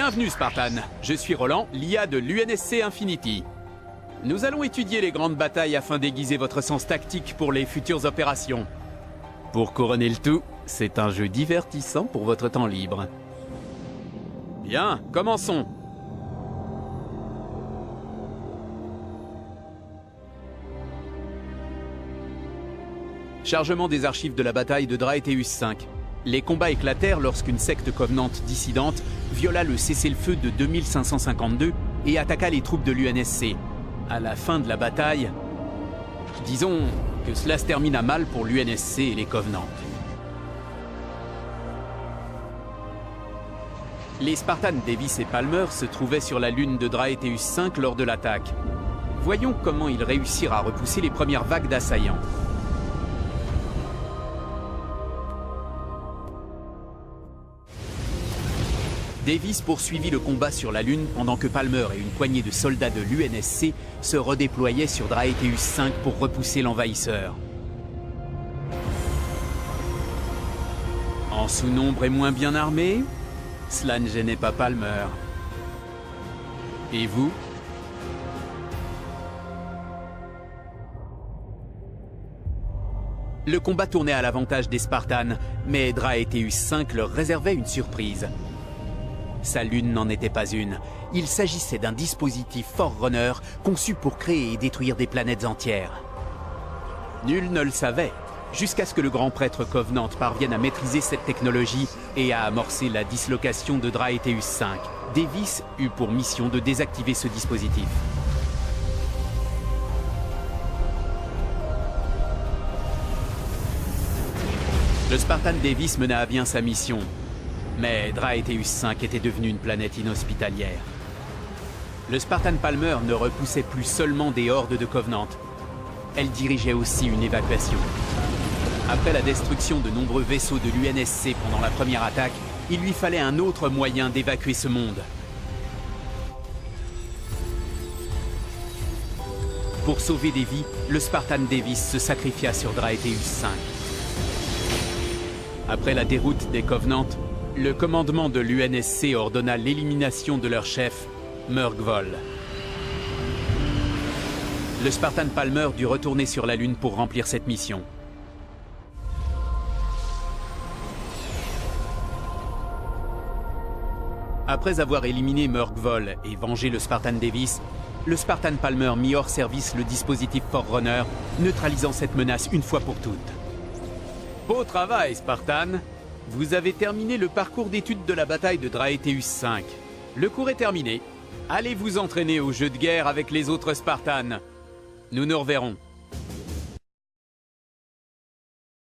Bienvenue Spartan, je suis Roland, l'IA de l'UNSC Infinity. Nous allons étudier les grandes batailles afin d'aiguiser votre sens tactique pour les futures opérations. Pour couronner le tout, c'est un jeu divertissant pour votre temps libre. Bien, commençons. Chargement des archives de la bataille de Draeteus V. Les combats éclatèrent lorsqu'une secte covenante dissidente viola le cessez-le-feu de 2552 et attaqua les troupes de l'UNSC. À la fin de la bataille, disons que cela se termina mal pour l'UNSC et les Covenants. Les Spartans Davis et Palmer se trouvaient sur la lune de Draeteus V lors de l'attaque. Voyons comment ils réussirent à repousser les premières vagues d'assaillants. Davis poursuivit le combat sur la Lune pendant que Palmer et une poignée de soldats de l'UNSC se redéployaient sur Draeteus V pour repousser l'envahisseur. En sous-nombre et moins bien armé, cela ne gênait pas Palmer. Et vous ? Le combat tournait à l'avantage des Spartans, mais Draeteus V leur réservait une surprise. Sa lune n'en était pas une. Il s'agissait d'un dispositif Forerunner conçu pour créer et détruire des planètes entières. Nul ne le savait, jusqu'à ce que le grand prêtre Covenant parvienne à maîtriser cette technologie et à amorcer la dislocation de Draeteus V. Davis eut pour mission de désactiver ce dispositif. Le Spartan Davis mena à bien sa mission. Mais Draeteus V était devenu une planète inhospitalière. Le Spartan Palmer ne repoussait plus seulement des hordes de Covenants. Elle dirigeait aussi une évacuation. Après la destruction de nombreux vaisseaux de l'UNSC pendant la première attaque, il lui fallait un autre moyen d'évacuer ce monde. Pour sauver des vies, le Spartan Davis se sacrifia sur Draeteus V. Après la déroute des Covenants, le commandement de l'UNSC ordonna l'élimination de leur chef, Murgvol. Le Spartan Palmer dut retourner sur la Lune pour remplir cette mission. Après avoir éliminé Murgvol et vengé le Spartan Davis, le Spartan Palmer mit hors service le dispositif Forerunner, neutralisant cette menace une fois pour toutes. Beau travail, Spartan! Vous avez terminé le parcours d'études de la bataille de Draeteus V. Le cours est terminé. Allez vous entraîner au jeu de guerre avec les autres Spartans. Nous nous reverrons.